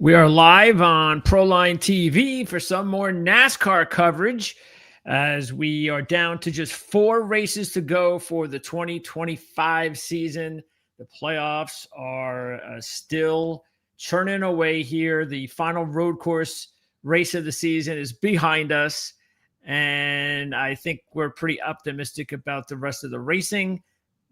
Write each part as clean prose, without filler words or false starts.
We are live on Proline TV for some more NASCAR coverage as we are down to just 4 races to go for the 2025 season. The playoffs are still churning away here. The final road course race of the season is behind us, and I think we're pretty optimistic about the rest of the racing,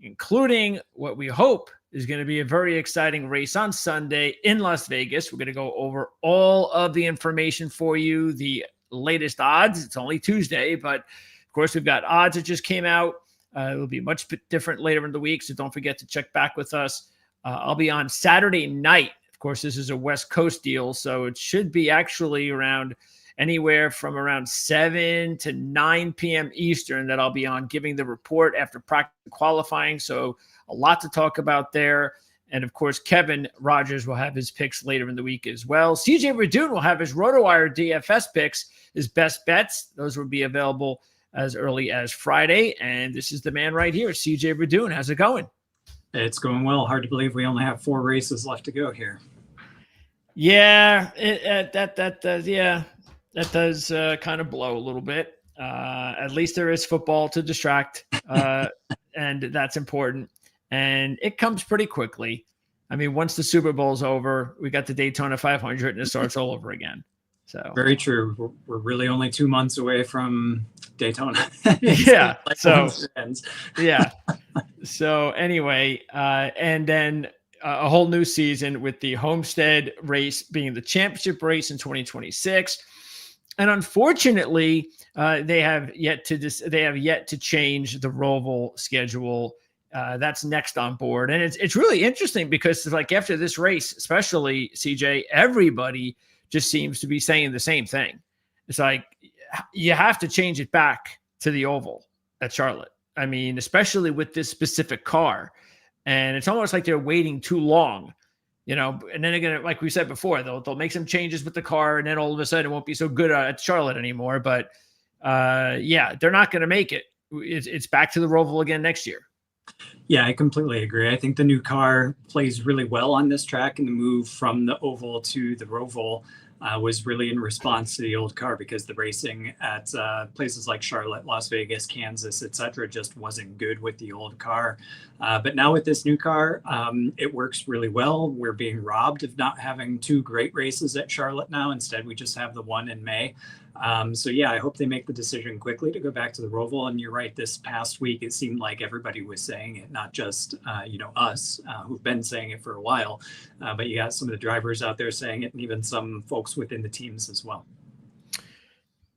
including what we hope is going to be a very exciting race on Sunday in Las Vegas. We're going to go over all of the information for you, the latest odds. It's only Tuesday, but of course we've got odds that just came out. It will be much different later in the week, so don't forget to check back with us. I'll be on Saturday night. Of course, this is a West Coast deal, so it should be actually around anywhere from around 7 to 9 p.m. Eastern that I'll be on giving the report after practice qualifying. So a lot to talk about there. And of course, Kevin Rogers will have his picks later in the week as well. CJ Radoon will have his RotoWire DFS picks, his best bets. Those will be available as early as Friday. And this is the man right here, CJ Radoon. How's it going? It's going well. Hard to believe we only have 4 races left to go here. Yeah, that does kind of blow a little bit. At least there is football to distract, and that's important. And it comes pretty quickly. I mean, once the Super Bowl's over, we got the Daytona 500, and it starts all over again. So very true. We're really only 2 months away from Daytona. Yeah. So yeah. So anyway, and then a whole new season with the Homestead race being the championship race in 2026. And unfortunately, they have yet to change the Roval schedule. That's next on board. And it's really interesting because it's like after this race, especially CJ, everybody just seems to be saying the same thing. It's like, you have to change it back to the oval at Charlotte. I mean, especially with this specific car. And it's almost like they're waiting too long, you know, and then they're going to, like we said before, they'll make some changes with the car, and then all of a sudden it won't be so good at Charlotte anymore. But yeah, they're not going to make it. It's back to the Roval again next year. Yeah, I completely agree. I think the new car plays really well on this track, and the move from the oval to the Roval was really in response to the old car, because the racing at places like Charlotte, Las Vegas, Kansas, etc., just wasn't good with the old car. But now with this new car, it works really well. We're being robbed of not having 2 great races at Charlotte now. Instead, we just have the one in May. So yeah, I hope they make the decision quickly to go back to the Roval. And you're right, this past week, it seemed like everybody was saying it, not just, us who've been saying it for a while, but you got some of the drivers out there saying it, and even some folks within the teams as well.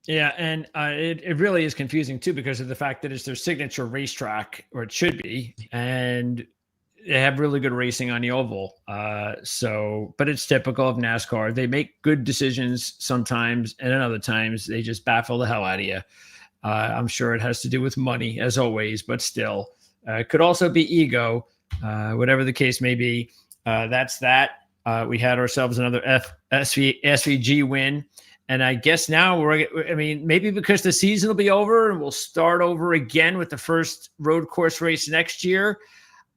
Yeah, and it really is confusing too, because of the fact that it's their signature racetrack, or it should be, and they have really good racing on the oval. But it's typical of NASCAR. They make good decisions sometimes, and then other times they just baffle the hell out of you. I'm sure it has to do with money, as always, but still, it could also be maybe. Whatever the case may be. That's that. We had ourselves another SVG win. And I guess now maybe because the season will be over and we'll start over again with the first road course race next year,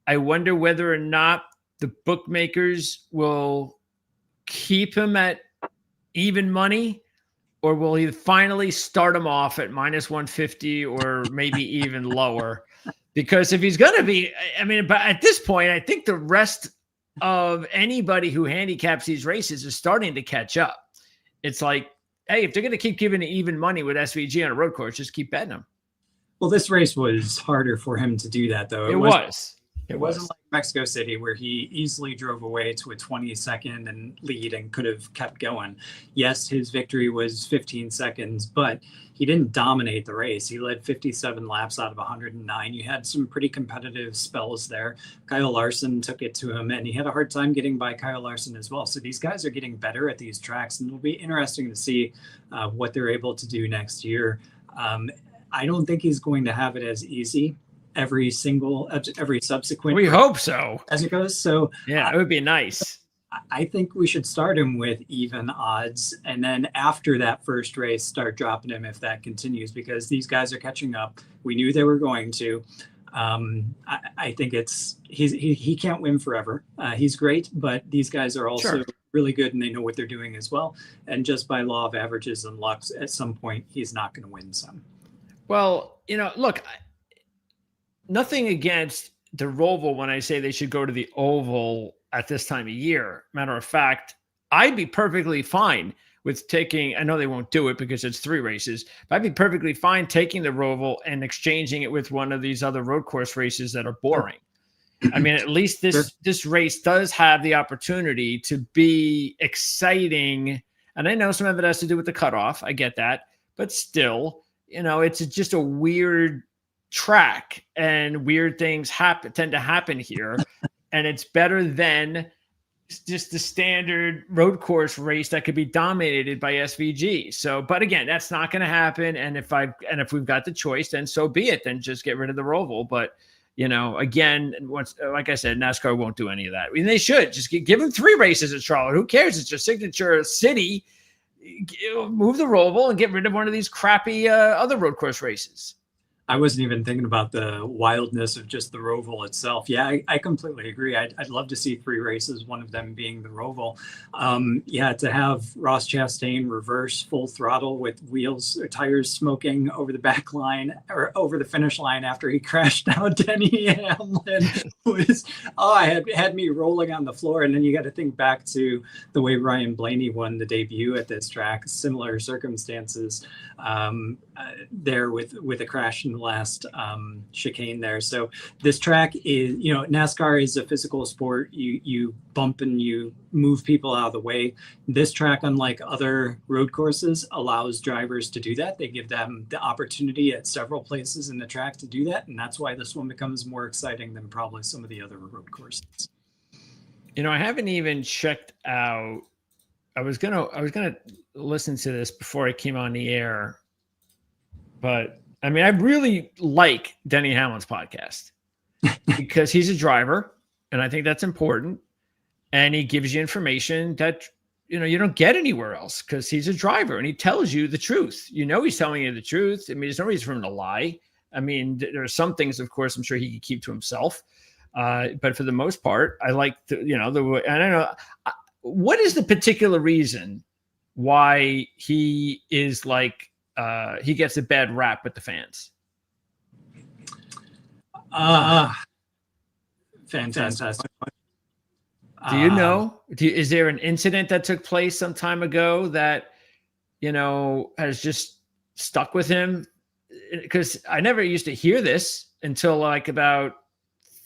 I wonder whether or not the bookmakers will keep him at even money, or will he finally start him off at -150 or maybe even lower? Because if he's going to be, but at this point, I think the rest of anybody who handicaps these races is starting to catch up. It's like, hey, if they're going to keep giving even money with SVG on a road course, just keep betting them. Well, this race was harder for him to do that, though. It wasn't like Mexico City, where he easily drove away to a 20-second and lead and could have kept going. Yes, his victory was 15 seconds, but he didn't dominate the race. He led 57 laps out of 109. You had some pretty competitive spells there. Kyle Larson took it to him, and he had a hard time getting by Kyle Larson as well. So these guys are getting better at these tracks, and it'll be interesting to see what they're able to do next year. I don't think he's going to have it as easy every subsequent. We hope so. As it goes. So yeah, it would be nice. I think we should start him with even odds, and then after that first race, start dropping him if that continues, because these guys are catching up. We knew they were going to. I think he can't win forever. He's great, but these guys are also really good and they know what they're doing as well. And just by law of averages and lucks, at some point, he's not going to win some. Well, look, nothing against the Roval when I say they should go to the oval at this time of year. Matter of fact, I'd be perfectly fine with taking, I know they won't do it because it's 3 races, but I'd be perfectly fine taking the Roval and exchanging it with one of these other road course races that are boring. I mean, at least this race does have the opportunity to be exciting. And I know some of it has to do with the cutoff. I get that. But still, it's just a weird track, and weird things tend to happen here. And it's better than just the standard road course race that could be dominated by SVG. So, but again, that's not going to happen. And if we've got the choice, then so be it. Then just get rid of the Roval. But again, like I said, NASCAR won't do any of that. I mean, they should just give them 3 races at Charlotte. Who cares? It's your signature city. Move the Roval and get rid of one of these crappy other road course races. I wasn't even thinking about the wildness of just the Roval itself. Yeah, I completely agree. I'd love to see 3 races, one of them being the Roval. To have Ross Chastain reverse full throttle with tires smoking over the back line or over the finish line after he crashed out Denny Hamlin had me rolling on the floor. And then you got to think back to the way Ryan Blaney won the debut at this track, similar circumstances there with a crash in the last chicane there. So this track is, NASCAR is a physical sport. You bump and you move people out of the way. This track, unlike other road courses, allows drivers to do that. They give them the opportunity at several places in the track to do that. And that's why this one becomes more exciting than probably some of the other road courses. I haven't even checked out. I was gonna listen to this before I came on the air, but I mean, I really like Denny Hamlin's podcast because he's a driver, and I think that's important. And he gives you information that you don't get anywhere else because he's a driver and he tells you the truth. He's telling you the truth. I mean, there's no reason for him to lie. I mean, there are some things, of course, I'm sure he could keep to himself, but for the most part, I like I don't know. What is the particular reason why he is like he gets a bad rap with the fans? Fantastic. Do you know? Is there an incident that took place some time ago that has just stuck with him? Because I never used to hear this until like about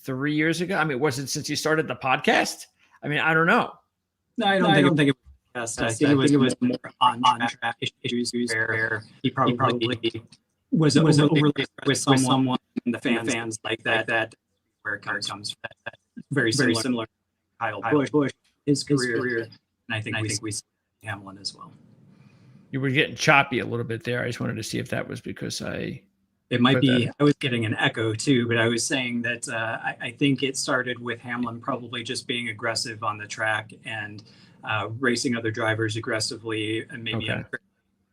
3 years ago. I mean, was it since you started the podcast? I mean, I don't know. No, I don't think it was. I think it was more on track issues where he probably was overly with someone and the fans like that where it comes from. Very similar to Kyle Busch, his career, and I think we see Hamlin as well. You were getting choppy a little bit there. I just wanted to see if that was because it might be. I was getting an echo too, but I was saying that I think it started with Hamlin probably just being aggressive on the track and racing other drivers aggressively, and maybe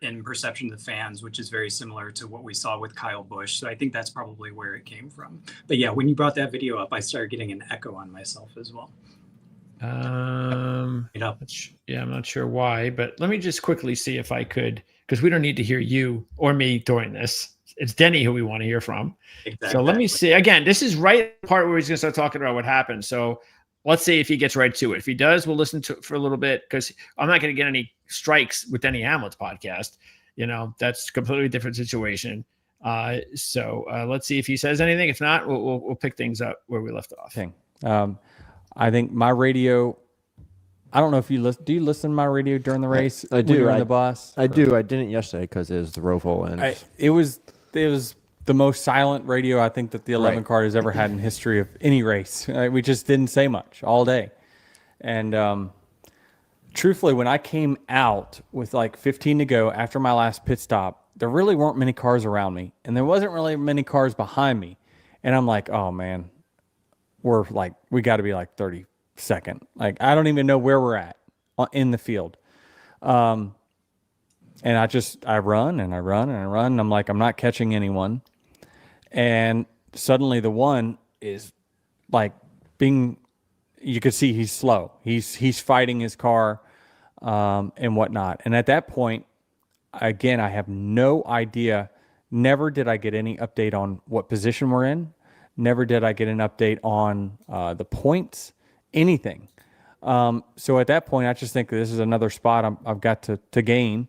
in perception of the fans, which is very similar to what we saw with Kyle Busch. So I think that's probably where it came from. But yeah, when you brought that video up, I started getting an echo on myself as well. I'm not sure why, but let me just quickly see if I could, because we don't need to hear you or me during this. It's Denny who we want to hear from. Exactly. So let me see. Again, this is right the part where he's going to start talking about what happened. So let's see if he gets right to it. If he does, we'll listen to it for a little bit because I'm not going to get any strikes with Denny Hamlin's podcast. That's a completely different situation. So let's see if he says anything. If not, we'll pick things up where we left off. I think my radio, I don't know if you listen. Do you listen to my radio during the race? I do. During the bus? I do. I didn't yesterday because it was the Roval. And it was the most silent radio I think that the 11 car has ever had in history of any race. We just didn't say much all day. And truthfully, when I came out with like 15 to go after my last pit stop, there really weren't many cars around me. And there wasn't really many cars behind me. And I'm like, oh, man. We got to be like 32nd. Like, I don't even know where we're at in the field. And I run and I run and I run. And I'm like, I'm not catching anyone. And suddenly the one is like you could see he's slow. He's fighting his car. and whatnot. And at that point, again, I have no idea. Never did I get any update on what position we're in. Never did I get an update on the points, anything. So at that point, I just think this is another spot I've got to gain.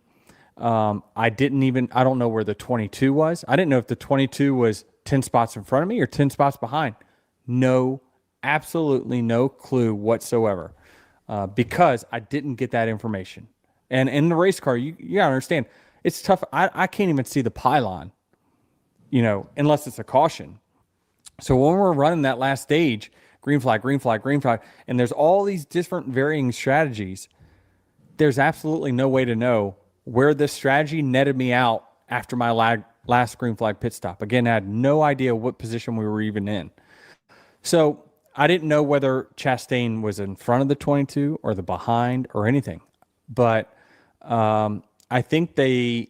I don't know where the 22 was. I didn't know if the 22 was 10 spots in front of me or 10 spots behind. Absolutely no clue whatsoever, because I didn't get that information. And in the race car, you gotta understand, it's tough. I can't even see the pylon, unless it's a caution. So when we're running that last stage, green flag, green flag, green flag, and there's all these different varying strategies, there's absolutely no way to know where this strategy netted me out after my last green flag pit stop. Again, I had no idea what position we were even in. So I didn't know whether Chastain was in front of the 22 or the behind or anything. But I think the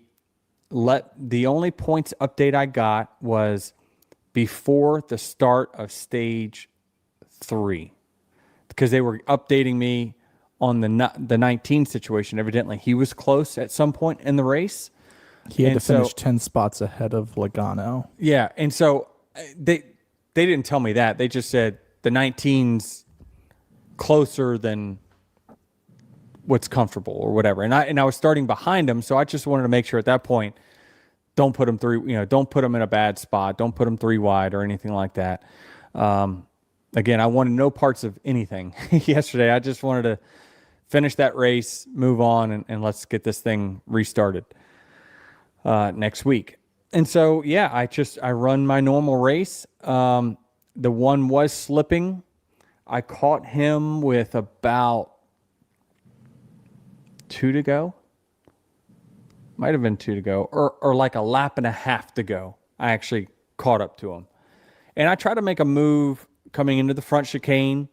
only points update I got was before the start of stage 3, because they were updating me on the 19 situation. Evidently, he was close at some point in the race. He had to finish 10 spots ahead of Logano. Yeah, and so they didn't tell me that. They just said the 19's closer than what's comfortable or whatever. And I was starting behind him, so I just wanted to make sure at that point, don't put him don't put him in a bad spot. Don't put him 3 wide or anything like that. Again, I wanted no parts of anything yesterday. I just wanted to finish that race, move on, and let's get this thing restarted next week. And so, yeah, I run my normal race. The one was slipping. I caught him with about 2 to go. Might have been 2 to go, or like a lap and a half to go. I actually caught up to him. And I tried to make a move coming into the front chicane.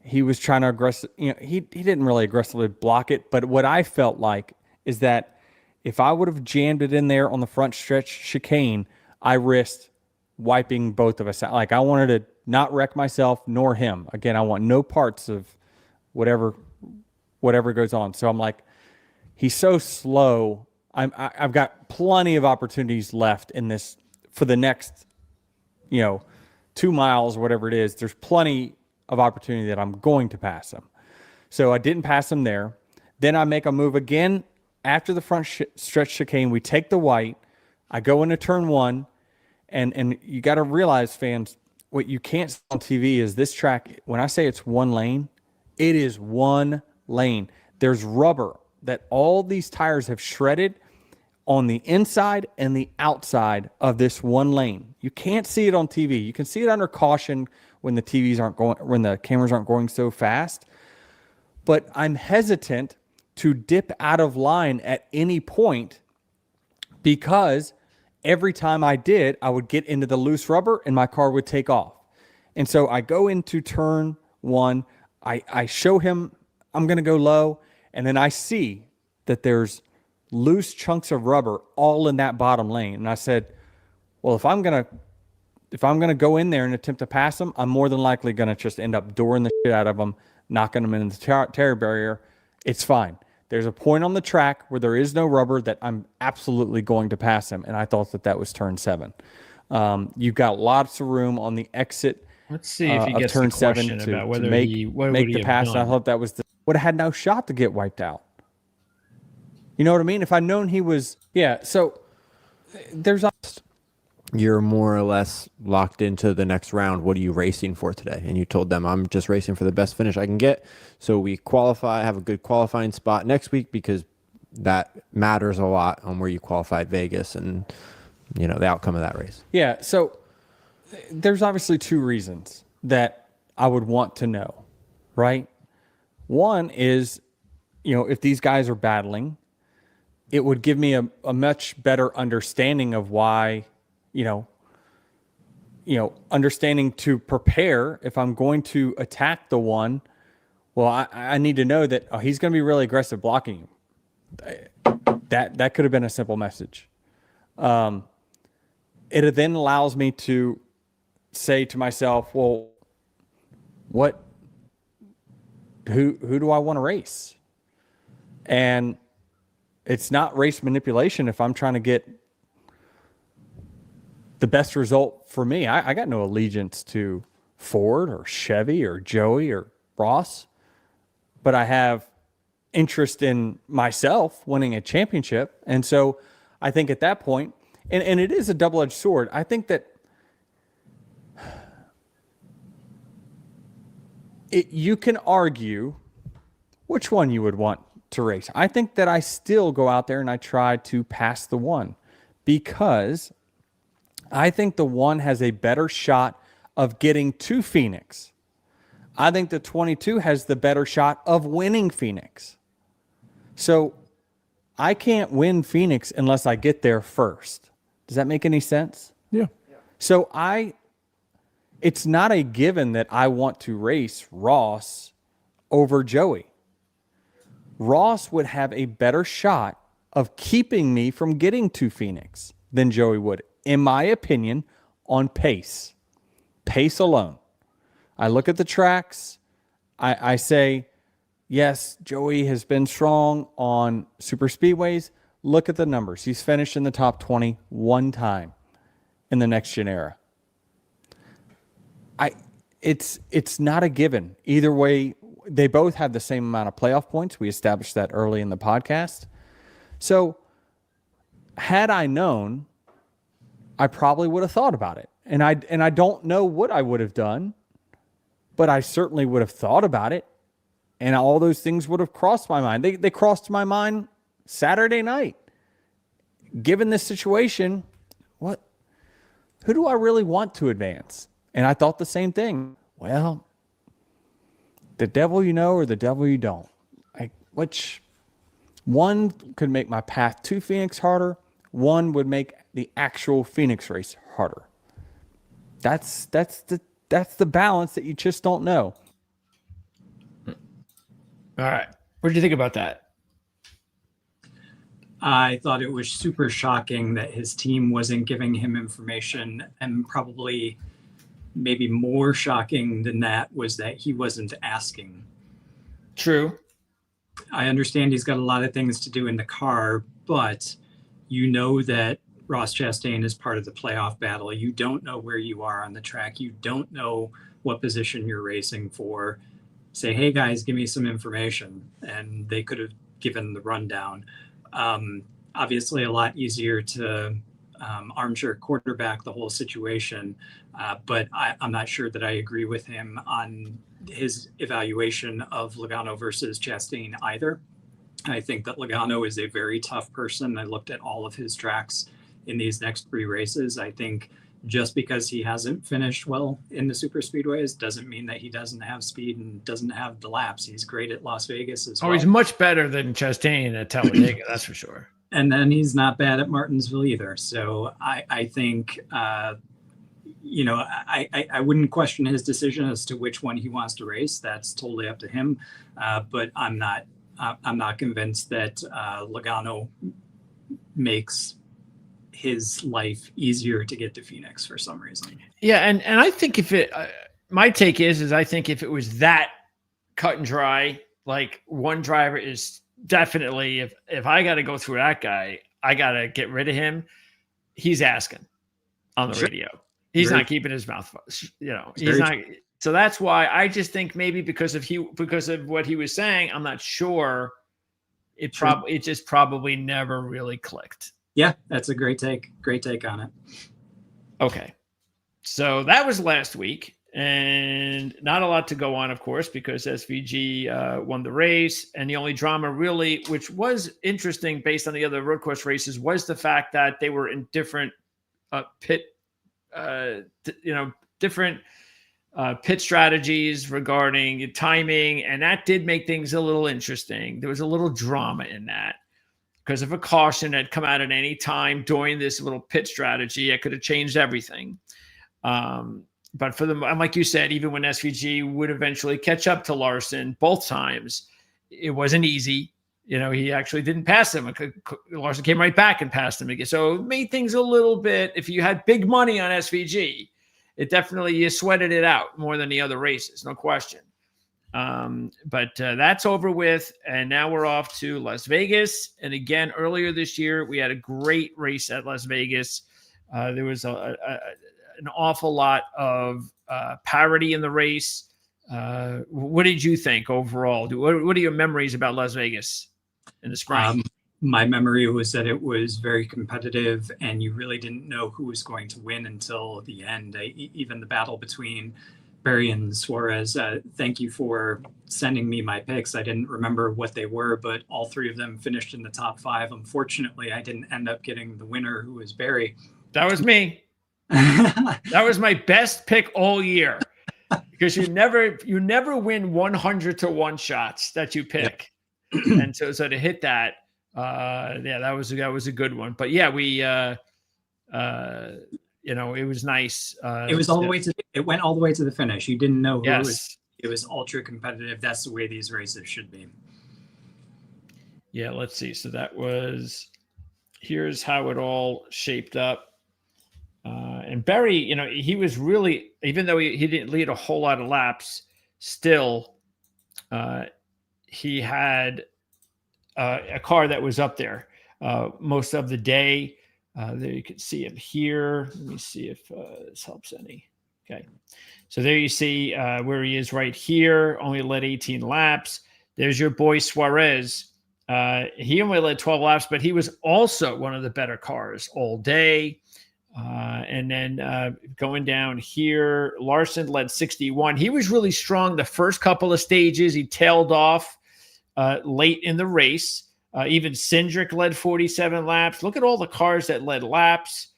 He was trying to he didn't really aggressively block it, but what I felt like is that if I would have jammed it in there on the front stretch chicane, I risked wiping both of us out. Like, I wanted to not wreck myself nor him. Again, I want no parts of whatever goes on. So I'm like, he's so slow. I've got plenty of opportunities left in this for the next, 2 miles, whatever it is. There's plenty of opportunity that I'm going to pass him. So I didn't pass him there. Then I make a move again after the front stretch chicane. We take the white. I go into turn 1, and you got to realize, fans, what you can't see on TV is this track. When I say it's one lane, it is one lane. There's rubber that all these tires have shredded on the inside and the outside of this one lane. You can't see it on TV. You can see it under caution when the cameras aren't going so fast. But I'm hesitant to dip out of line at any point, because every time I did, I would get into the loose rubber and my car would take off. And so I go into turn 1. I show him I'm going to go low, and then I see that there's loose chunks of rubber all in that bottom lane. And I said, well, if I'm going to go in there and attempt to pass them, I'm more than likely going to just end up dooring the shit out of them, knocking them into the tire barrier. It's fine. There's a point on the track where there is no rubber that I'm absolutely going to pass him. And I thought that was turn 7. You've got lots of room on the exit. Let's see if he gets turn the question 7 about whether to make the pass. And I thought that would have had no shot to get wiped out. You know what I mean? If I'd known he was, so there's. You're more or less locked into the next round. What are you racing for today? And you told them, I'm just racing for the best finish I can get. So we have a good qualifying spot next week, because that matters a lot on where you qualify at Vegas and, the outcome of that race. Yeah. So there's obviously 2 reasons that I would want to know, right? One is, if these guys are battling, it would give me a much better understanding of why, understanding to prepare if I'm going to attack the one. Well, I need to know that he's going to be really aggressive blocking you. That could have been a simple message. It then allows me to say to myself, well, who do I want to race? And it's not race manipulation if I'm trying to get the best result for me. I got no allegiance to Ford or Chevy or Joey or Ross, but I have interest in myself winning a championship. And so I think at that point, and it is a double-edged sword, I think that you can argue which one you would want to race. I think that I still go out there and I try to pass the one, because I think the one has a better shot of getting to Phoenix. I think the 22 has the better shot of winning Phoenix. So I can't win Phoenix unless I get there first. Does that make any sense? Yeah. So it's not a given that I want to race Ross over Joey. Ross would have a better shot of keeping me from getting to Phoenix than Joey would, in my opinion, on pace. Pace alone. I look at the tracks. I say, yes, Joey has been strong on super speedways. Look at the numbers. He's finished in the top 20 one time in the NextGen era. It's not a given. Either way, they both have the same amount of playoff points. We established that early in the podcast. So had I known, I probably would have thought about it. And I don't know what I would have done, but I certainly would have thought about it. And all those things would have crossed my mind. They crossed my mind Saturday night. Given this situation, who do I really want to advance? And I thought the same thing. Well, the devil you know or the devil you don't. Which one could make my path to Phoenix harder. One would make the actual Phoenix race harder. That's the balance that you just don't know. All right. What did you think about that? I thought it was super shocking that his team wasn't giving him information, and probably maybe more shocking than that was that he wasn't asking. True. I understand he's got a lot of things to do in the car, but you know that Ross Chastain is part of the playoff battle. You don't know where you are on the track. You don't know what position you're racing for. Say, hey guys, give me some information. And they could have given the rundown. Obviously a lot easier to armchair quarterback the whole situation. But I'm not sure that I agree with him on his evaluation of Logano versus Chastain either. I think that Logano is a very tough person. I looked at all of his tracks in these next 3 races. I think just because he hasn't finished well in the super speedways doesn't mean that he doesn't have speed and doesn't have the laps. He's great at Las Vegas as well. Oh, he's much better than Chastain at Talladega, that's for sure. And then he's not bad at Martinsville either. So I think, I wouldn't question his decision as to which one he wants to race. That's totally up to him. But I'm not convinced that Logano makes his life easier to get to Phoenix for some reason. Yeah, and I think if it, my take is I think if it was that cut and dry, like one driver is definitely, if I got to go through that guy, I got to get rid of him. He's asking on the radio. He's not keeping his mouth, he's not. So that's why I just think maybe because of what he was saying, I'm not sure. It just probably never really clicked. Yeah, that's a great take. Great take on it. Okay. So that was last week, and not a lot to go on, of course, because SVG won the race. And the only drama really, which was interesting based on the other road course races, was the fact that they were in different pit strategies regarding timing. And that did make things a little interesting. There was a little drama in that, because of a caution that had come out at any time during this little pit strategy. It could have changed everything. But for them, and like you said, even when SVG would eventually catch up to Larson both times, it wasn't easy. He actually didn't pass him. Larson came right back and passed him again. So it made things a little bit, if you had big money on SVG, it definitely, you sweated it out more than the other races, no question. But that's over with. And now we're off to Las Vegas. And again, earlier this year, we had a great race at Las Vegas. There was an awful lot of parity in the race. What did you think overall? What are your memories about Las Vegas in the spring? My memory was that it was very competitive, and you really didn't know who was going to win until the end. Even the battle between Berry and Suarez. Thank you for sending me my picks. I didn't remember what they were, but all three of them finished in the top 5. Unfortunately, I didn't end up getting the winner, who was Berry. That was me. That was my best pick all year, because you never win 100-to-1 shots that you pick. Yep. And so to hit that, that was a good one. But yeah, we it was nice. It was all the way it went all the way to the finish. You didn't know who it was. It was ultra competitive. That's the way these races should be. Yeah, let's see. So here's how it all shaped up. And Berry, he was really, even though he didn't lead a whole lot of laps, still he had a car that was up there most of the day. There you can see him here. Let me see if this helps any. Okay. So there you see where he is right here. Only led 18 laps. There's your boy Suarez. He only led 12 laps, but he was also one of the better cars all day. And then going down here, Larson led 61. He was really strong the first couple of stages. He tailed off late in the race. Even Cindric led 47 laps. Look at all the cars that led laps.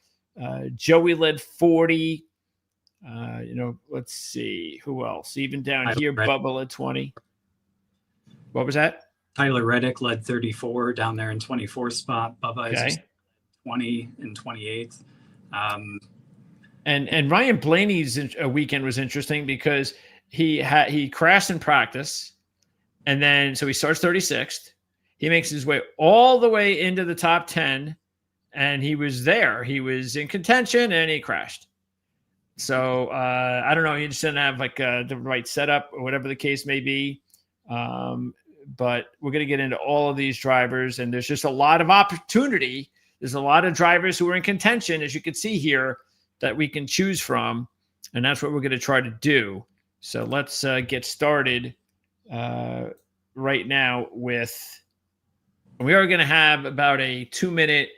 Joey led 40. Let's see. Who else? Even down here, Bubba led 20. What was that? Tyler Reddick led 34 down there in 24th spot. Bubba is 20 and 28th. And Ryan Blaney's weekend was interesting because he crashed in practice, and then so he starts 36th. He makes his way all the way into the top 10, and he was there. He was in contention, and he crashed. So I don't know. He just didn't have the right setup or whatever the case may be. But we're going to get into all of these drivers, and there's just a lot of opportunity. There's a lot of drivers who are in contention, as you can see here, that we can choose from, and that's what we're going to try to do. So let's get started right now with. We are going to have about a 2-minute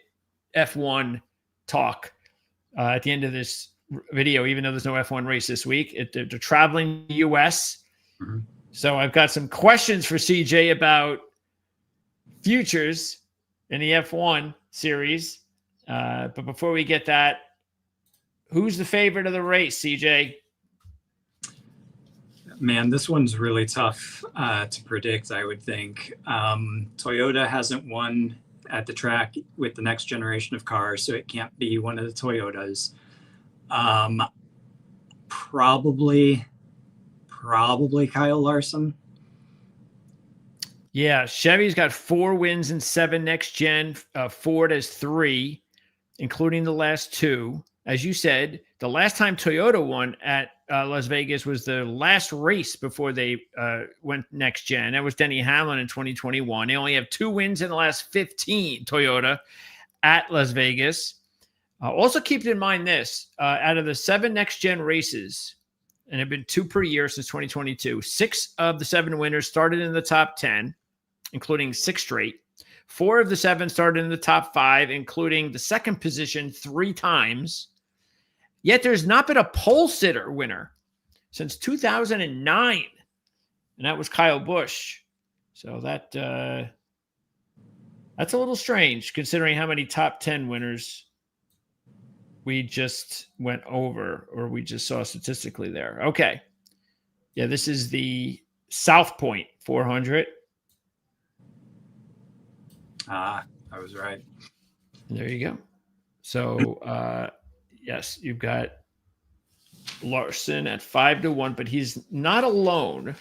F1 talk at the end of this video, even though there's no F1 race this week. They're traveling the U.S. Mm-hmm. So I've got some questions for CJ about futures in the F1 series. But before we get that, who's the favorite of the race, CJ? Man, this one's really tough to predict, I would think. Toyota hasn't won at the track with the next generation of cars, so it can't be one of the Toyotas. Probably Kyle Larson. Yeah, Chevy's got 4 wins and 7 next gen. Ford has 3, including the last 2. As you said, the last time Toyota won at Las Vegas was the last race before they went next gen. That was Denny Hamlin in 2021. They only have 2 wins in the last 15, Toyota, at Las Vegas. Also keep in mind this, out of the 7 next gen races, and there have been 2 per year since 2022, 6 of the 7 winners started in the top 10, including 6 straight. 4 of the 7 started in the top 5, including the second position 3 times. Yet there's not been a pole sitter winner since 2009, and that was Kyle Busch. So that's a little strange considering how many top 10 winners we just went over, or we just saw statistically there. Okay. Yeah, this is the South Point 400. I was right. There you go. So, yes, you've got Larson at 5-1, but he's not alone.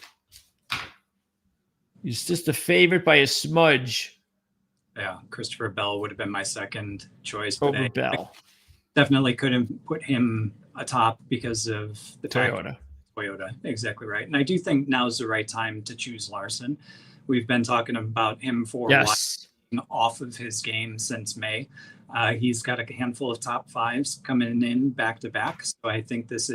He's just a favorite by a smudge. Yeah, Christopher Bell would have been my second choice. Over Bell. Definitely couldn't put him atop because of the Toyota. Toyota. Exactly right. And I do think now's the right time to choose Larson. We've been talking about him for a while, off of his game since May. He's got a handful of top fives coming in back to back. So I think this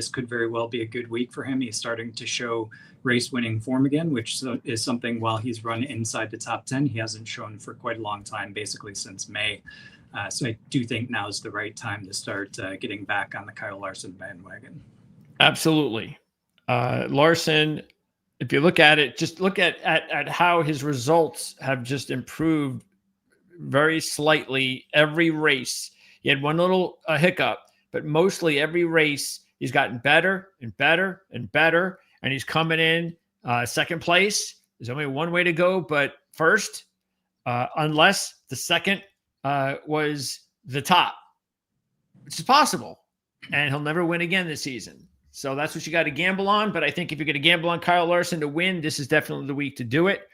could very well be a good week for him. He's starting to show race winning form again, which is something while he's run inside the top 10, he hasn't shown for quite a long time, basically since May. So I do think now is the right time to start getting back on the Kyle Larson bandwagon. Absolutely. Larson, if you look at it, just look at how his results have just improved very slightly every race. He had one little hiccup, but mostly every race he's gotten better and better and better, and he's coming in second place. There's only one way to go, but first, unless the second was the top, which is possible, and he'll never win again this season. So that's what you got to gamble on. But I think if you're going to gamble on Kyle Larson to win, this is definitely the week to do it.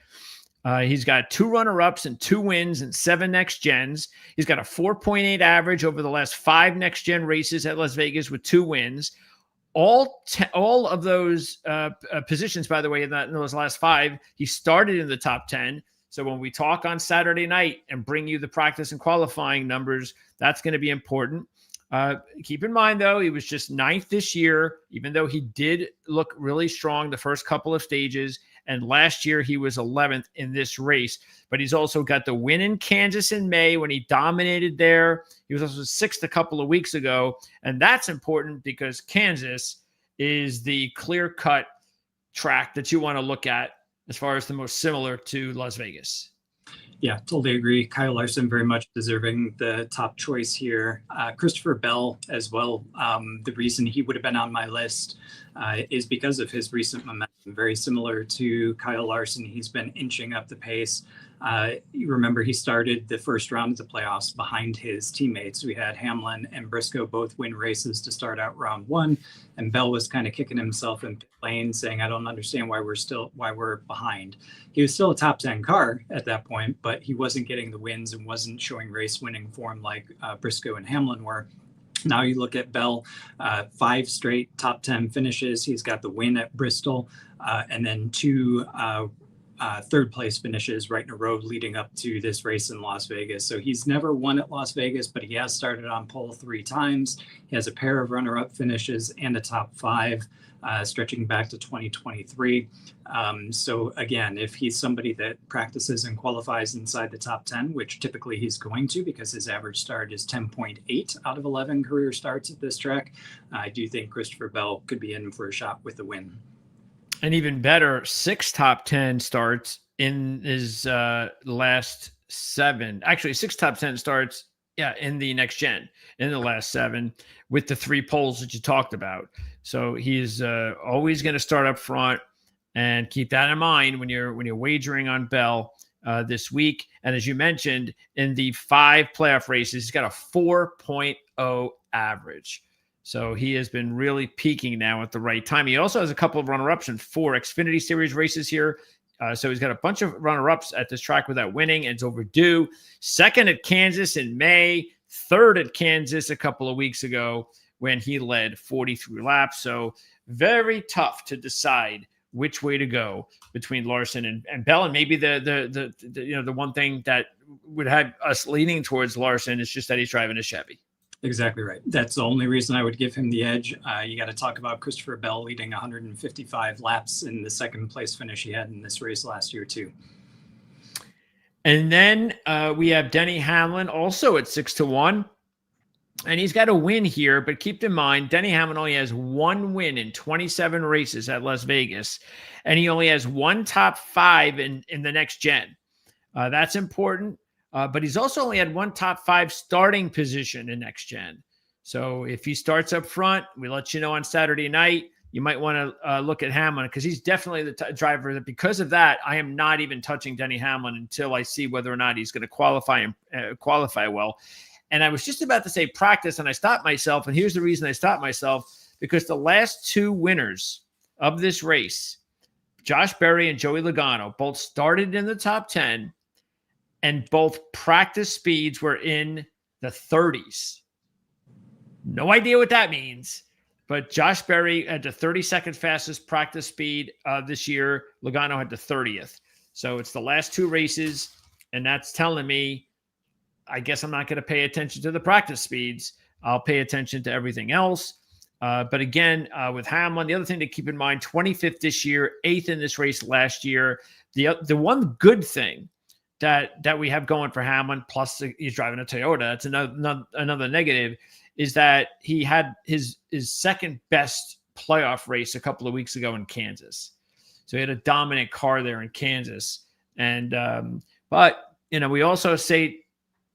He's got 2 runner-ups and 2 wins and 7 NextGens. He's got a 4.8 average over the last 5 NextGen races at Las Vegas with 2 wins. All of those positions, by the way, in those last 5, he started in the top 10. So when we talk on Saturday night and bring you the practice and qualifying numbers, that's going to be important. Keep in mind, though, he was just 9th this year, even though he did look really strong the first couple of stages. And last year he was 11th in this race. But he's also got the win in Kansas in May when he dominated there. He was also 6th a couple of weeks ago. And that's important because Kansas is the clear-cut track that you want to look at as far as the most similar to Las Vegas. Yeah, totally agree. Kyle Larson very much deserving the top choice here. Christopher Bell as well. The reason he would have been on my list is because of his recent momentum. Very similar to Kyle Larson, he's been inching up the pace. You remember he started the first round of the playoffs behind his teammates. We had Hamlin and Briscoe both win races to start out round 1, and Bell was kind of kicking himself in pit lane, saying, "I don't understand why we're behind." He was still a top 10 car at that point, but he wasn't getting the wins and wasn't showing race winning form like Briscoe and Hamlin were. Now you look at Bell, 5 straight top 10 finishes. He's got the win at Bristol, and then 2 third place finishes right in a row leading up to this race in Las Vegas. So he's never won at Las Vegas, but he has started on pole 3 times. He has a pair of runner-up finishes and a top 5 stretching back to 2023. So again, if he's somebody that practices and qualifies inside the top 10, which typically he's going to because his average start is 10.8 out of 11 career starts at this track, I do think Christopher Bell could be in for a shot with the win. And even better, 6 top 10 starts in his last 7. Actually, 6 top 10 starts, in the NextGen in the last 7 with the 3 poles that you talked about. So he's always going to start up front, and keep that in mind when you're wagering on Bell this week. And as you mentioned, in the 5 playoff races, he's got a 4.0 average. So he has been really peaking now at the right time. He also has a couple of runner-ups in 4 Xfinity Series races here. So he's got a bunch of runner-ups at this track without winning, and it's overdue. 2nd at Kansas in May, 3rd at Kansas a couple of weeks ago when he led 43 laps. So very tough to decide which way to go between Larson and Bell. And maybe the one thing that would have us leaning towards Larson is just that he's driving a Chevy. Exactly right. That's the only reason I would give him the edge. You got to talk about Christopher Bell leading 155 laps in the 2nd place finish he had in this race last year too. And then we have Denny Hamlin also at 6-1. And he's got a win here, but keep in mind, Denny Hamlin only has 1 win in 27 races at Las Vegas, and he only has 1 top 5 in the NextGen. That's important, but he's also only had 1 top 5 starting position in NextGen. So if he starts up front, we let you know on Saturday night. You might want to look at Hamlin because he's definitely the driver that, because of that, I am not even touching Denny Hamlin until I see whether or not he's going to qualify well. And I was just about to say practice, and I stopped myself. And here's the reason I stopped myself, because the last 2 winners of this race, Josh Berry and Joey Logano, both started in the top 10, and both practice speeds were in the 30s. No idea what that means, But Josh Berry had the 32nd fastest practice speed this year. Logano had the 30th. So it's the last two races, and that's telling me, I guess I'm not going to pay attention to the practice speeds. I'll pay attention to everything else. But again, with Hamlin, the other thing to keep in mind, 25th this year, 8th in this race last year. The one good thing that we have going for Hamlin, plus he's driving a Toyota, that's another negative, is that he had his second best playoff race a couple of weeks ago in Kansas. So he had a dominant car there in Kansas. And but we also say,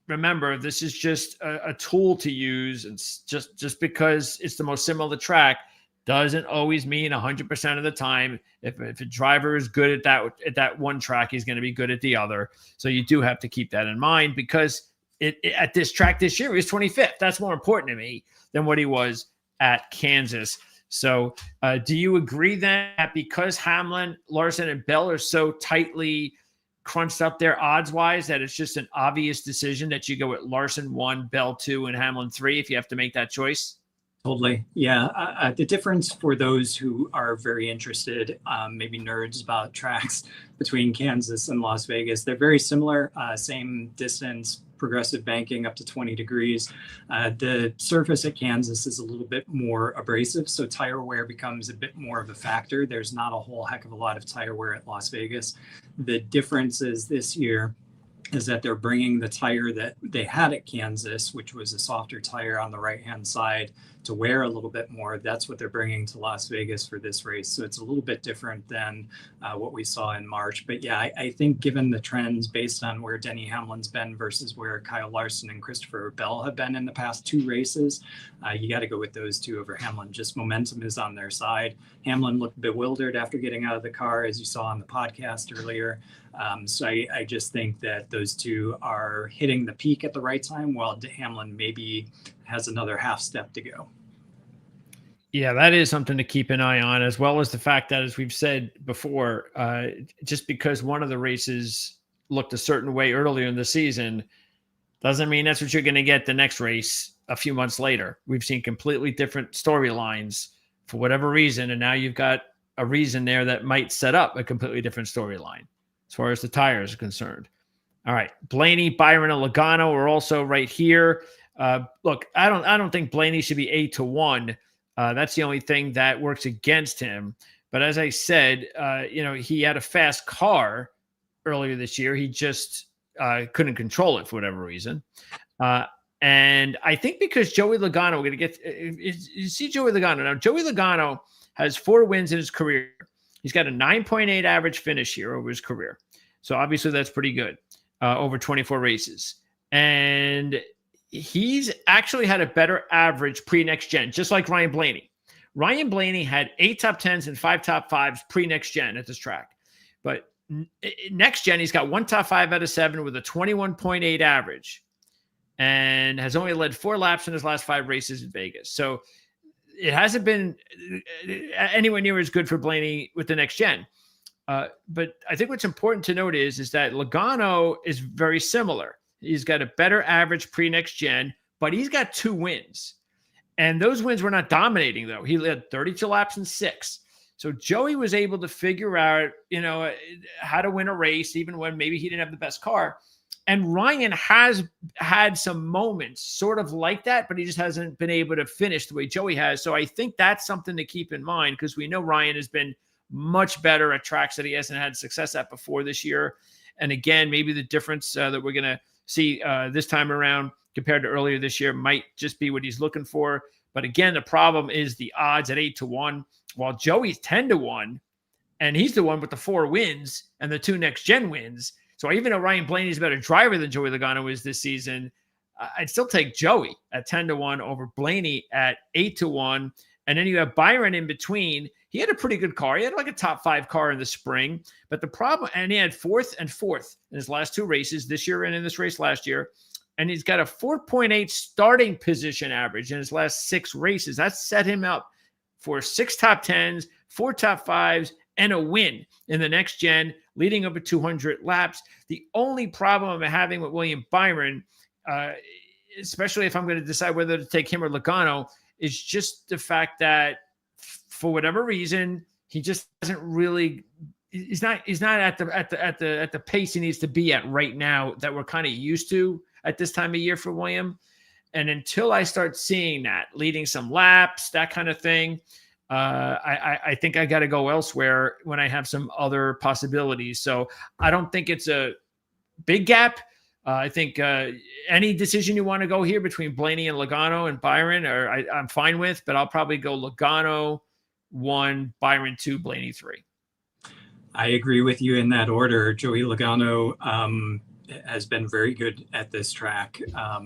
remember, this is just a tool to use. It's just because it's the most similar track doesn't always mean 100% of the time. If a driver is good at that one track, he's going to be good at the other. So you do have to keep that in mind, because at this track this year, he was 25th. That's more important to me than what he was at Kansas. So do you agree then that because Hamlin, Larson, and Bell are so tightly crunched up there odds-wise, that it's just an obvious decision that you go with Larson 1, Bell 2, and Hamlin 3 if you have to make that choice? Totally. Yeah. The difference for those who are very interested, maybe nerds about tracks between Kansas and Las Vegas, they're very similar, same distance, progressive banking up to 20 degrees. The surface at Kansas is a little bit more abrasive, so tire wear becomes a bit more of a factor. There's not a whole heck of a lot of tire wear at Las Vegas. The difference is this year is that they're bringing the tire that they had at Kansas, which was a softer tire on the right-hand side, to wear a little bit more. That's what they're bringing to Las Vegas for this race. So it's a little bit different than what we saw in March. But yeah, I think given the trends based on where Denny Hamlin's been versus where Kyle Larson and Christopher Bell have been in the past two races, you got to go with those two over Hamlin. Just momentum is on their side. Hamlin looked bewildered after getting out of the car, as you saw on the podcast earlier. So I just think that those two are hitting the peak at the right time, while Hamlin maybe has another half step to go. Yeah, that is something to keep an eye on, as well as the fact that, as we've said before, just because one of the races looked a certain way earlier in the season doesn't mean that's what you're going to get the next race a few months later. We've seen completely different storylines for whatever reason, and now you've got a reason there that might set up a completely different storyline as far as the tires are concerned. All right, Blaney, Byron, and Logano are also right here. Look, I don't think Blaney should be 8-1. That's the only thing that works against him. But as I said, he had a fast car earlier this year. He just couldn't control it for whatever reason. And I think because Joey Logano, we're going to get you see Joey Logano. Now, Joey Logano has 4 wins in his career. He's got a 9.8 average finish here over his career. So obviously that's pretty good over 24 races. And he's actually had a better average pre-NextGen, just like Ryan Blaney. Ryan Blaney had 8 top 10s and 5 top 5s pre-NextGen at this track. But NextGen, he's got 1 top 5 out of 7 with a 21.8 average and has only led 4 laps in his last 5 races in Vegas. So it hasn't been anywhere near as good for Blaney with the NextGen. But I think what's important to note is that Logano is very similar. He's got a better average pre-NextGen, but he's got 2 wins. And those wins were not dominating, though. He led 32 laps in 6. So Joey was able to figure out, how to win a race, even when maybe he didn't have the best car. And Ryan has had some moments sort of like that, but he just hasn't been able to finish the way Joey has. So I think that's something to keep in mind, because we know Ryan has been much better at tracks that he hasn't had success at before this year. And again, maybe the difference that we're going to see this time around compared to earlier this year might just be what he's looking for. But again, the problem is the odds at 8-1, while Joey's 10-1, and he's the one with the 4 wins and the 2 NextGen wins. So even though Ryan Blaney's a better driver than Joey Logano is this season, I'd still take Joey at 10-1 over Blaney at 8-1. And then you have Byron in between. He had a pretty good car. He had like a top 5 car in the spring. But the problem, and he had 4th and 4th in his last 2 races this year and in this race last year. And he's got a 4.8 starting position average in his last 6 races. That set him up for 6 top 10s, 4 top 5s, and a win in the NextGen, leading over 200 laps. The only problem I'm having with William Byron, especially if I'm going to decide whether to take him or Logano, is just the fact that for whatever reason, he just doesn't really. He's not at the pace he needs to be at right now that we're kind of used to at this time of year for William. And until I start seeing that, leading some laps, that kind of thing, I think I got to go elsewhere when I have some other possibilities. So I don't think it's a big gap. I think any decision you want to go here between Blaney and Logano and Byron, I'm fine with, but I'll probably go Logano 1, Byron 2, Blaney 3. I agree with you in that order. Joey Logano has been very good at this track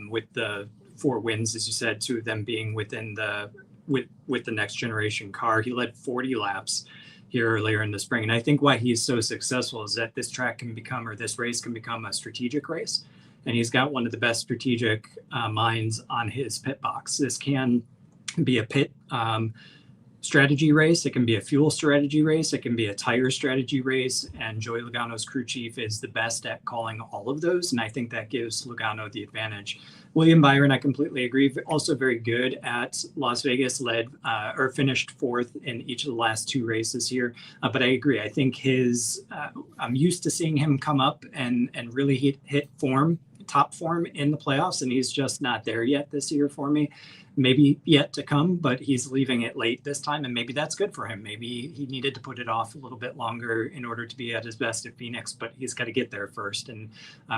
with the 4 wins, as you said, 2 of them being within with the next generation car. He led 40 laps here earlier in the spring. And I think why he's so successful is that this track can become, or this race can become, a strategic race. And he's got one of the best strategic minds on his pit box. This can be a pit strategy race. It can be a fuel strategy race. It can be a tire strategy race. And Joey Logano's crew chief is the best at calling all of those. And I think that gives Logano the advantage. William Byron, I completely agree. Also very good at Las Vegas, finished 4th in each of the last 2 races here. But I agree. I think I'm used to seeing him come up and really hit top form in the playoffs. And he's just not there yet this year for me. Maybe yet to come, but he's leaving it late this time, and maybe that's good for him. Maybe he needed to put it off a little bit longer in order to be at his best at Phoenix, but he's got to get there first. And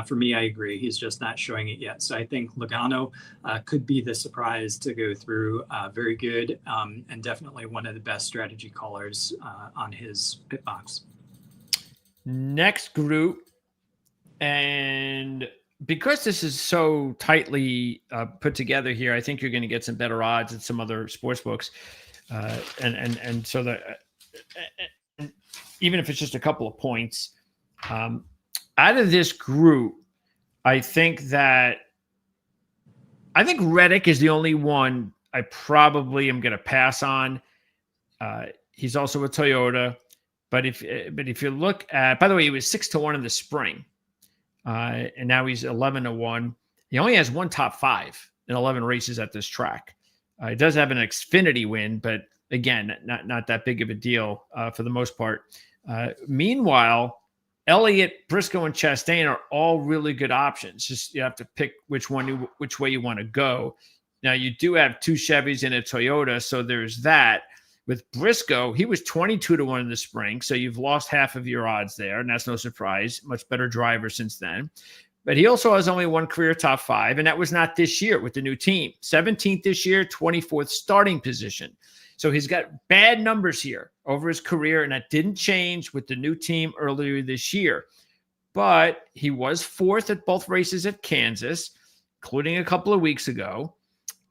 for me, I agree. He's just not showing it yet. So I think Logano could be the surprise to go through. Very good, and definitely one of the best strategy callers on his pit box. Next group, and because this is so tightly put together here, I think you're going to get some better odds at some other sports books, and so that even if it's just a couple of points, out of this group, I think Reddick is the only one I probably am going to pass on. He's also a Toyota, but if you look at, by the way, he was 6-1 in the spring. And now he's 11-1. He only has 1 top 5 in 11 races at this track. He does have an Xfinity win, but again, not that big of a deal for the most part. Meanwhile, Elliott, Briscoe, and Chastain are all really good options. Just you have to pick which way you want to go. Now, you do have 2 Chevys and a Toyota, so there's that. With Briscoe, he was 22-1 in the spring, so you've lost half of your odds there, and that's no surprise. Much better driver since then. But he also has only 1 career top 5, and that was not this year with the new team. 17th this year, 24th starting position. So he's got bad numbers here over his career, and that didn't change with the new team earlier this year. But he was 4th at both races at Kansas, including a couple of weeks ago.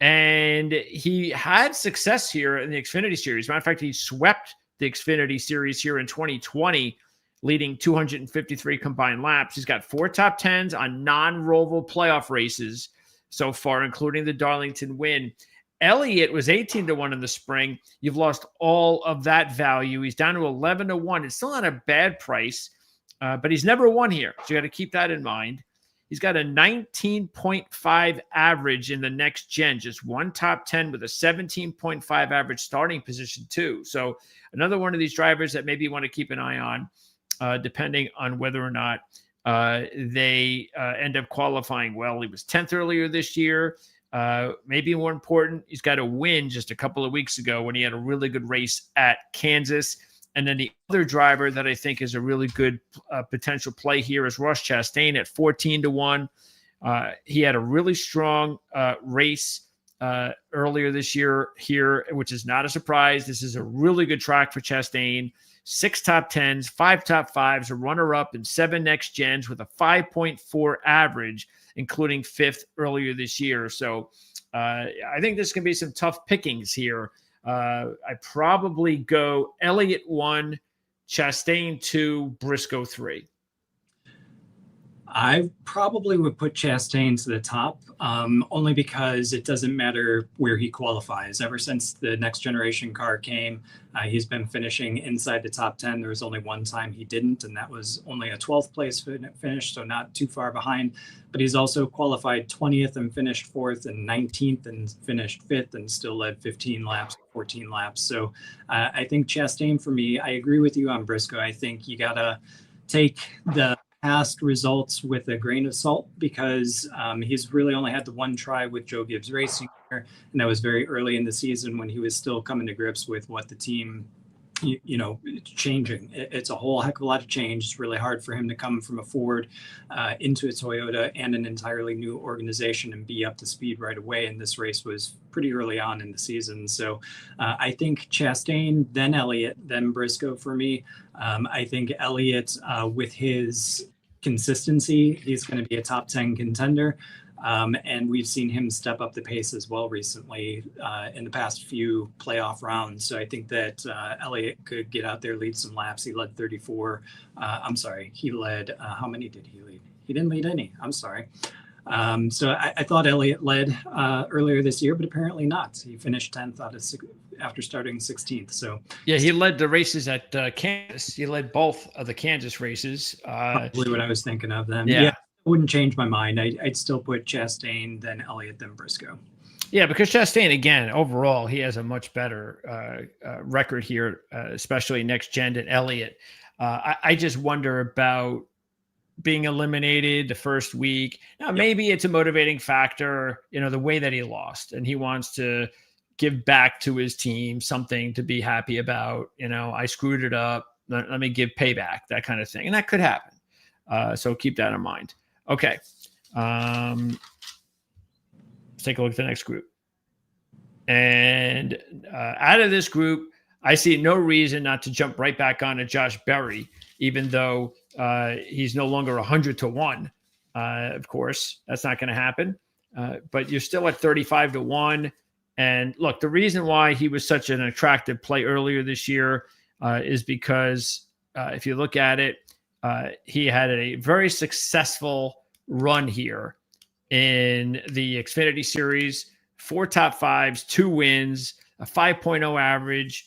And he had success here in the Xfinity Series. Matter of fact, he swept the Xfinity Series here in 2020, leading 253 combined laps. He's got 4 top 10s on non-Roval playoff races so far, including the Darlington win. Elliott was 18-1 in the spring. You've lost all of that value. He's down to 11-1. It's still not a bad price, but he's never won here. So you got to keep that in mind. He's got a 19.5 average in the next gen, just 1 top 10 with a 17.5 average starting position too. So another one of these drivers that maybe you want to keep an eye on, depending on whether or not they end up qualifying well. He was 10th earlier this year. Maybe more important, he's got a win just a couple of weeks ago when he had a really good race at Kansas. And then the other driver that I think is a really good potential play here is Ross Chastain at 14-1. He had a really strong race earlier this year here, which is not a surprise. This is a really good track for Chastain. 6 top 10s, 5 top 5s, a runner-up, and 7 next gens with a 5.4 average, including 5th earlier this year. So I think there's going to be some tough pickings here. I probably go Elliott 1, Chastain 2, Briscoe 3. I probably would put Chastain to the top, only because it doesn't matter where he qualifies. Ever since the next generation car came, he's been finishing inside the top 10. There was only one time he didn't, and that was only a 12th place finish, so not too far behind. But he's also qualified 20th and finished 4th, and 19th and finished 5th, and still led 15 laps, 14 laps. So I think Chastain for me, I agree with you on Briscoe. I think you got to take the past results with a grain of salt, because he's really only had the one try with Joe Gibbs Racing here, and that was very early in the season when he was still coming to grips with what the team, changing. It's a whole heck of a lot of change. It's really hard for him to come from a Ford into a Toyota and an entirely new organization and be up to speed right away. And this race was pretty early on in the season. So I think Chastain, then Elliott, then Briscoe for me. I think Elliott, with his consistency, he's going to be a top 10 contender. And we've seen him step up the pace as well recently in the past few playoff rounds. So I think that Elliott could get out there, lead some laps. He led 34. He led, how many did he lead? He didn't lead any. I'm sorry. So I thought Elliott led earlier this year, but apparently not. He finished 10th after starting 16th. So yeah, he led the races at Kansas. He led both of the Kansas races. Probably what I was thinking of then. Yeah. Wouldn't change my mind. I'd still put Chastain, then Elliott, then Briscoe. Yeah, because Chastain, again, overall, he has a much better record here, especially NextGen and Elliott. I just wonder about being eliminated the first week. Now, maybe it's a motivating factor, the way that he lost, and he wants to give back to his team, something to be happy about. I screwed it up. Let me give payback, that kind of thing. And that could happen. So keep that in mind. Okay. Let's take a look at the next group. And out of this group, I see no reason not to jump right back on to Josh Berry, even though he's no longer 100-1. Of course, that's not going to happen. But you're still at 35-1. And look, the reason why he was such an attractive play earlier this year is because if you look at it, he had a very successful run here in the Xfinity Series, 4 top 5s, 2 wins, a 5.0 average.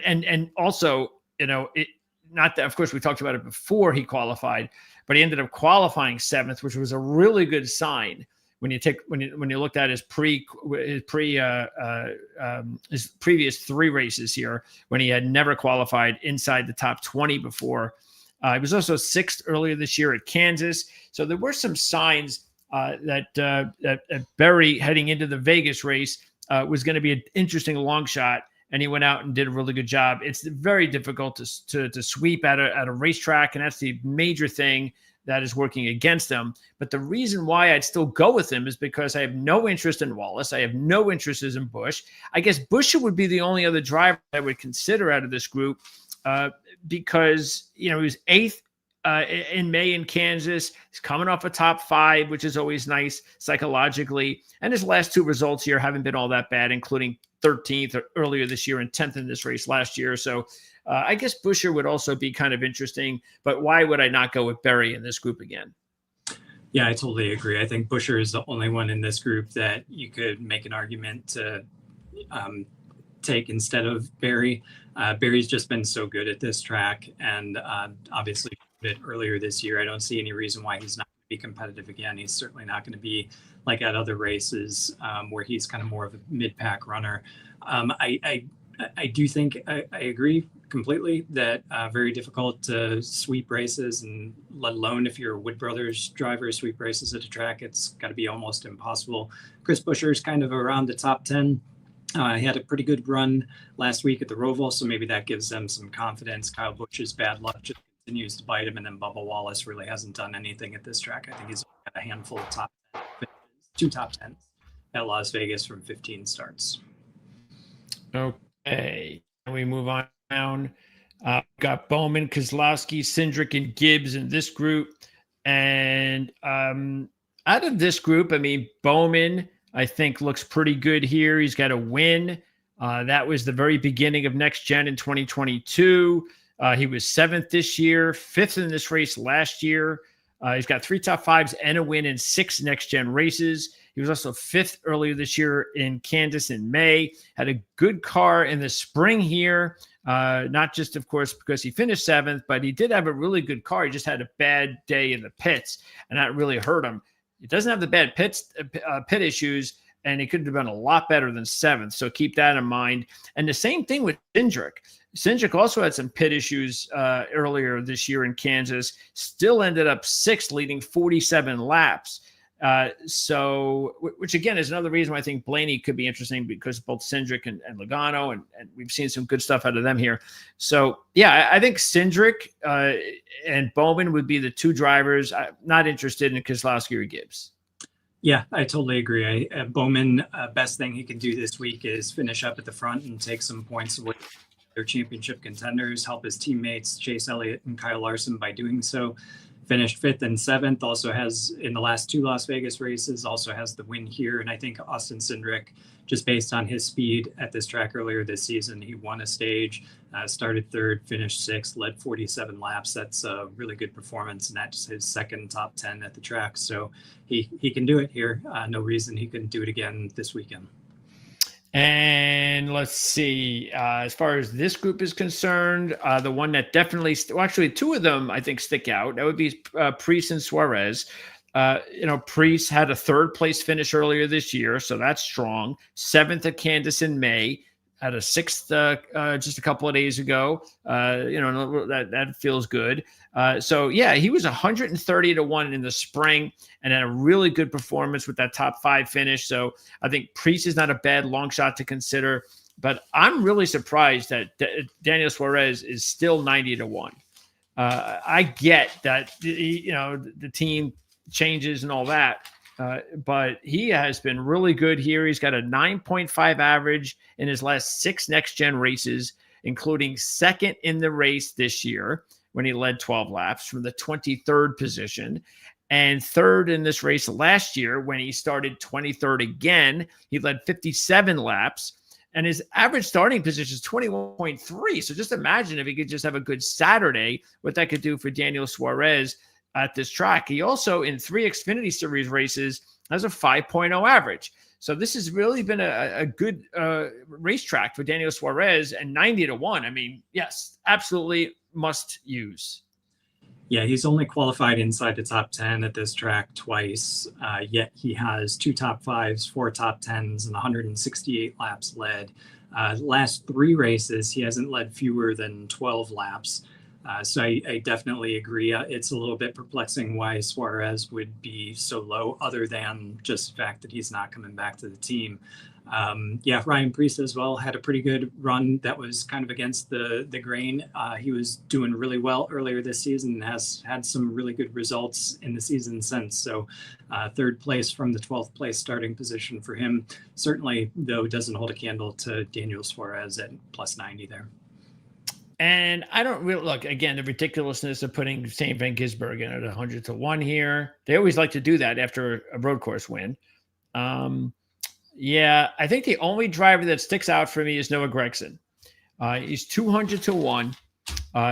And also, not that, of course, we talked about it before he qualified, but he ended up qualifying 7th, which was a really good sign when you looked at his previous 3 races here, when he had never qualified inside the top 20 before. He was also 6th earlier this year at Kansas. So there were some signs that Berry, heading into the Vegas race, was going to be an interesting long shot, and he went out and did a really good job. It's very difficult to sweep at a racetrack, and that's the major thing that is working against him. But the reason why I'd still go with him is because I have no interest in Wallace. I have no interest in Busch. I guess Buescher would be the only other driver I would consider out of this group because, he was 8th in May in Kansas. He's coming off a top 5, which is always nice psychologically. And his last 2 results here haven't been all that bad, including 13th earlier this year and 10th in this race last year. So I guess Buescher would also be kind of interesting, but why would I not go with Berry in this group again? Yeah, I totally agree. I think Buescher is the only one in this group that you could make an argument to take instead of Berry. Berry's just been so good at this track, and obviously earlier this year. I don't see any reason why he's not going to be competitive again. He's certainly not going to be like at other races where he's kind of more of a mid-pack runner. I do think I agree completely that very difficult to sweep races, and let alone if you're a Wood Brothers driver, sweep races at a track, it's got to be almost impossible. Chris Buescher's kind of around the top 10. He had a pretty good run last week at the Roval, so maybe that gives them some confidence. Kyle Busch's bad luck just continues to bite him, and then Bubba Wallace really hasn't done anything at this track. I think he's got a handful of top 10 finishes, 2 top 10s at Las Vegas from 15 starts. Okay, we move on down. Got Bowman, Keselowski, Cindric, and Gibbs in this group. And out of this group, Bowman, I think, looks pretty good here. He's got a win. That was the very beginning of NextGen in 2022. He was 7th this year, 5th in this race last year. He's got 3 top 5s and a win in 6 next-gen races. He was also 5th earlier this year in Kansas in May. Had a good car in the spring here, not just, of course, because he finished 7th, but he did have a really good car. He just had a bad day in the pits, and that really hurt him. He doesn't have the bad pit issues, and he could have been a lot better than 7th, so keep that in mind. And the same thing with Cindric. Cindric also had some pit issues earlier this year in Kansas, still ended up 6th, leading 47 laps. Which again is another reason why I think Blaney could be interesting, because both Cindric and Logano, and we've seen some good stuff out of them here. So yeah, I think Cindric and Bowman would be the 2 drivers. I'm not interested in Keselowski or Gibbs. Yeah, I totally agree. Bowman, best thing he can do this week is finish up at the front and take some points away from their championship contenders, help his teammates Chase Elliott and Kyle Larson by doing so. Finished 5th and 7th, also has in the last 2 Las Vegas races, also has the win here. And I think Austin Cindric, just based on his speed at this track earlier this season, he won a stage, started 3rd, finished 6th, led 47 laps. That's a really good performance, and that's his 2nd top 10 at the track. So he can do it here. No reason he couldn't do it again this weekend. And let's see, as far as this group is concerned, the one that definitely, actually 2 of them I think stick out. That would be Preece and Suarez. Preece had a 3rd place finish earlier this year, so that's strong. 7th at Kansas in May, had a 6th just a couple of days ago. That feels good. So yeah, he was 130-1 in the spring and had a really good performance with that top 5 finish. So I think Preece is not a bad long shot to consider, but I'm really surprised that Daniel Suarez is still 90-1. I get that, the team changes and all that. But he has been really good here. He's got a 9.5 average in his last 6 next-gen races, including 2nd in the race this year when he led 12 laps from the 23rd position, and 3rd in this race last year when he started 23rd again. He led 57 laps, and his average starting position is 21.3. So just imagine if he could just have a good Saturday, what that could do for Daniel Suarez at this track. He also, in 3 Xfinity Series races, has a 5.0 average. So this has really been a good racetrack for Daniel Suarez, and 90-1. I mean, yes, absolutely must use. Yeah, he's only qualified inside the top 10 at this track twice, yet he has 2 top 5s, 4 top 10s, and 168 laps led. Last 3 races, he hasn't led fewer than 12 laps. So I definitely agree. It's a little bit perplexing why Suarez would be so low, other than just the fact that he's not coming back to the team. Ryan Preece as well had a pretty good run that was kind of against the grain. He was doing really well earlier this season and has had some really good results in the season since. So 3rd place from the 12th place starting position for him. Certainly, though, doesn't hold a candle to Daniel Suarez at plus 90 there. And I don't really look, again, the ridiculousness of putting St. Van Gisbergen at 100-1 here. They always like to do that after a road course win. I think the only driver that sticks out for me is Noah Gragson. He's 200-1.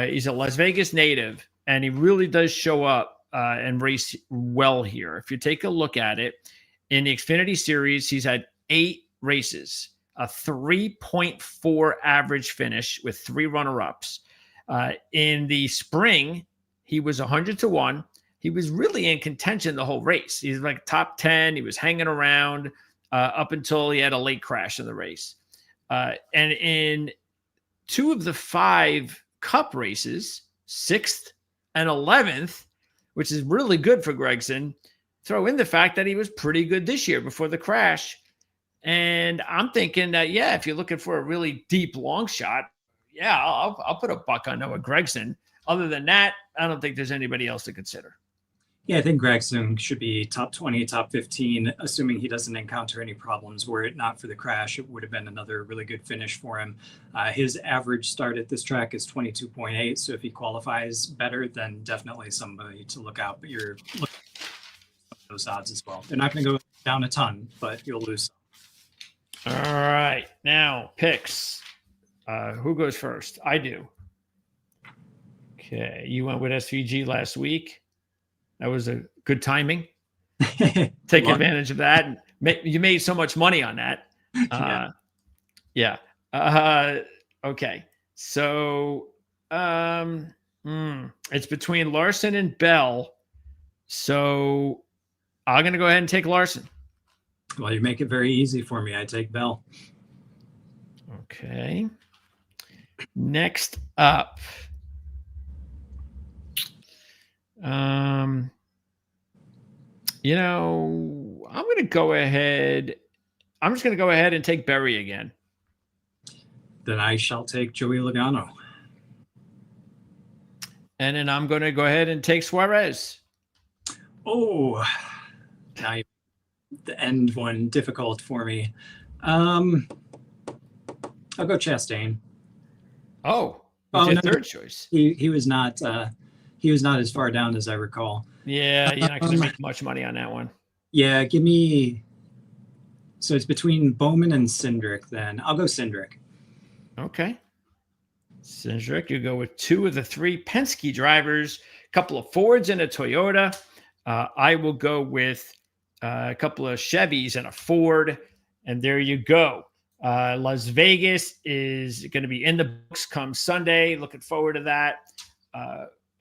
He's a Las Vegas native, and he really does show up and race well here. If you take a look at it, in the Xfinity Series, he's had 8 races, a 3.4 average finish with 3 runner-ups. In the spring, he was 100-1. He was really in contention the whole race. He's like top 10. He was hanging around up until he had a late crash in the race. And in 2 of the 5 Cup races, 6th and 11th, which is really good for Gragson, throw in the fact that he was pretty good this year before the crash. And I'm thinking that, if you're looking for a really deep long shot, I'll put a buck on Noah Gragson. Other than that, I don't think there's anybody else to consider. Yeah, I think Gragson should be top 20, top 15, assuming he doesn't encounter any problems. Were it not for the crash, it would have been another really good finish for him. His average start at this track is 22.8. So if he qualifies better, then definitely somebody to look out. But you're looking at those odds as well. They're not going to go down a ton, but you'll lose. All right. Now, picks. Who goes first? I do. Okay, you went with SVG last week. That was a good timing. Take advantage of that. You made so much money on that. Yeah. Okay. So it's between Larson and Bell. So I'm going to go ahead and take Larson. Well, you make it very easy for me. I take Bell. Okay. Next up. I'm going to go ahead. I'm just going to go ahead and take Berry again. Then I shall take Joey Logano. And then I'm going to go ahead and take Suarez. Oh, now the end one difficult for me. I'll go Chastain. Oh, your third choice. He was not as far down as I recall. Yeah, you're not going to make much money on that one. Yeah, give me. So it's between Bowman and Cindric. Then I'll go Cindric. Okay. Cindric, you go with 2 of the 3 Penske drivers, a couple of Fords and a Toyota. I will go with a couple of Chevys and a Ford. And there you go. Las Vegas is going to be in the books come Sunday. Looking forward to that.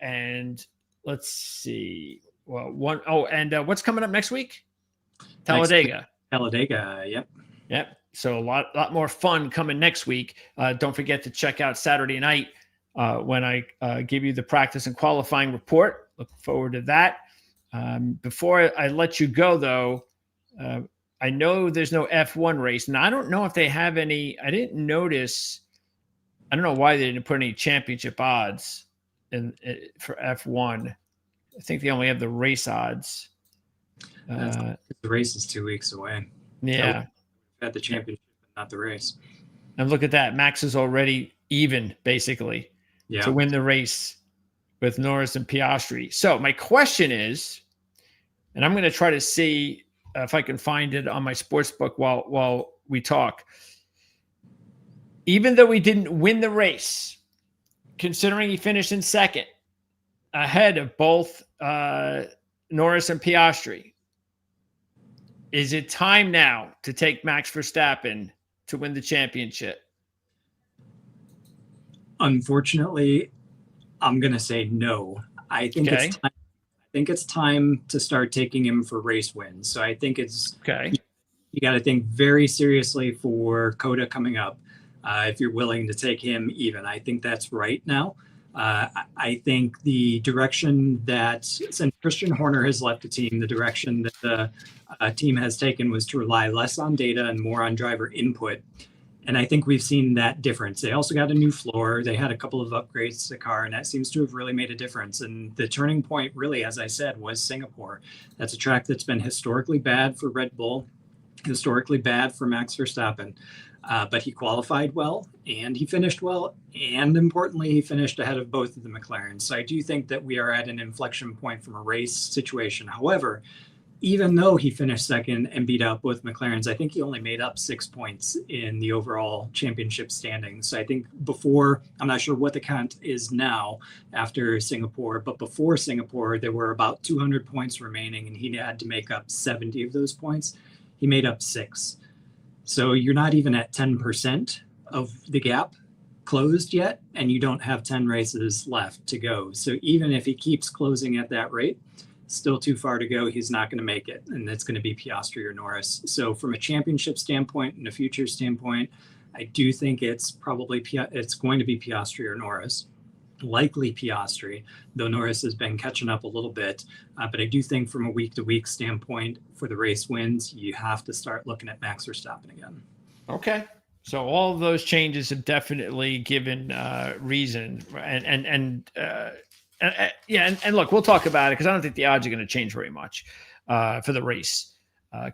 And let's see. Well, what's coming up next week? Talladega. Yep. Yep. So a lot more fun coming next week. Don't forget to check out Saturday night when I give you the practice and qualifying report. Look forward to that. Before I let you go, though, I know there's no F1 race. Now, I don't know if they have any. I didn't notice. I don't know why they didn't put any championship odds for F1. I think they only have the race odds. The race is 2 weeks away. Yeah. At the championship, but not the race. And look at that. Max is already even, basically, to win the race with Norris and Piastri. So my question is, and I'm going to try to see if I can find it on my sports book while we talk. Even though he didn't win the race, considering he finished in second, ahead of both Norris and Piastri, is it time now to take Max Verstappen to win the championship? Unfortunately, I'm going to say no. I think it's time to start taking him for race wins. So I think it's okay. You got to think very seriously for Coda coming up. If you're willing to take him even, I think that's right now. I think the direction that, since Christian Horner has left the team, the direction that the team has taken was to rely less on data and more on driver input. And I think we've seen that difference. They also got a new floor. They had a couple of upgrades to the car, and that seems to have really made a difference. And the turning point, really, as I said, was Singapore. That's a track that's been historically bad for Red Bull, historically bad for Max Verstappen. But he qualified well, and he finished well, and importantly, he finished ahead of both of the McLarens. So I do think that we are at an inflection point from a race situation. However, even though he finished second and beat out both McLarens, I think he only made up 6 points in the overall championship standings. So I think before, I'm not sure what the count is now after Singapore, but before Singapore, there were about 200 points remaining, and he had to make up 70 of those points. He made up 6. So you're not even at 10% of the gap closed yet, and you don't have 10 races left to go. So even if he keeps closing at that rate, still too far to go. He's not going to make it, and it's going to be Piastri or Norris. So from a championship standpoint and a future standpoint, I do think it's going to be Piastri or Norris. Likely Piastri, though Norris has been catching up a little bit. But I do think from a week-to-week standpoint for the race wins, you have to start looking at Max Verstappen again. Okay. So all of those changes have definitely given reason. And look, we'll talk about it because I don't think the odds are going to change very much for the race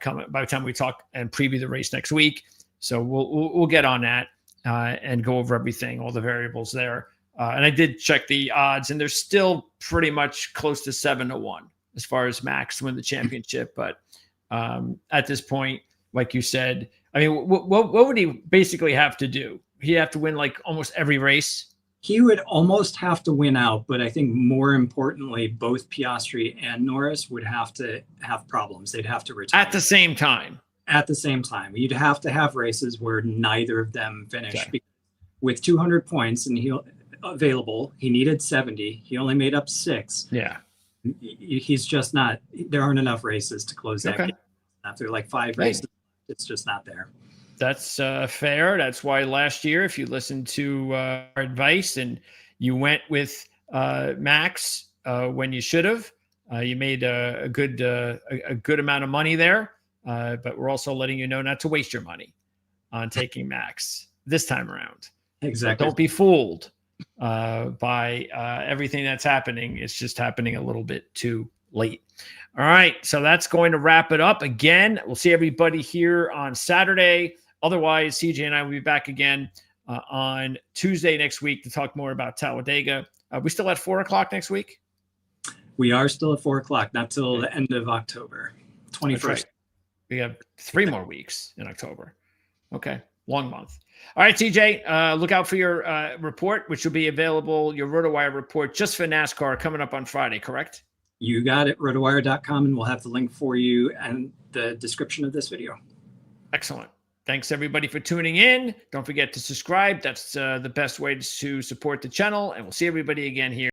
coming by the time we talk and preview the race next week. So we'll get on that and go over everything, all the variables there. And I did check the odds, and they're still pretty much close to 7-1 as far as Max to win the championship. But at this point, like you said, I mean, what would he basically have to do? He'd have to win like almost every race He would almost have to win out, but I think more importantly, both Piastri and Norris would have to have problems. They'd have to retire at the same time. At the same time. You'd have to have races where neither of them finish. Okay. With 200 points and available, he needed 70. He only made up 6. Yeah. He's just not. There aren't enough races to close that game. After like 5 races, it's just not there. That's fair. That's why last year, if you listened to our advice and you went with Max when you should have, you made a good amount of money there. But we're also letting you know not to waste your money on taking Max this time around. Exactly. So don't be fooled by everything that's happening. It's just happening a little bit too late. All right. So that's going to wrap it up. Again, we'll see everybody here on Saturday. Otherwise, CJ and I will be back again on Tuesday next week to talk more about Talladega. We still at 4 o'clock next week? We are still at 4 o'clock, not till the end of October, 21st. Right. We have 3 more weeks in October. Okay. Long month. All right, CJ, look out for your report, which will be available, your RotoWire report just for NASCAR coming up on Friday, correct? You got it, rotowire.com, and we'll have the link for you and the description of this video. Excellent. Thanks, everybody, for tuning in. Don't forget to subscribe. That's the best way to support the channel. And we'll see everybody again here.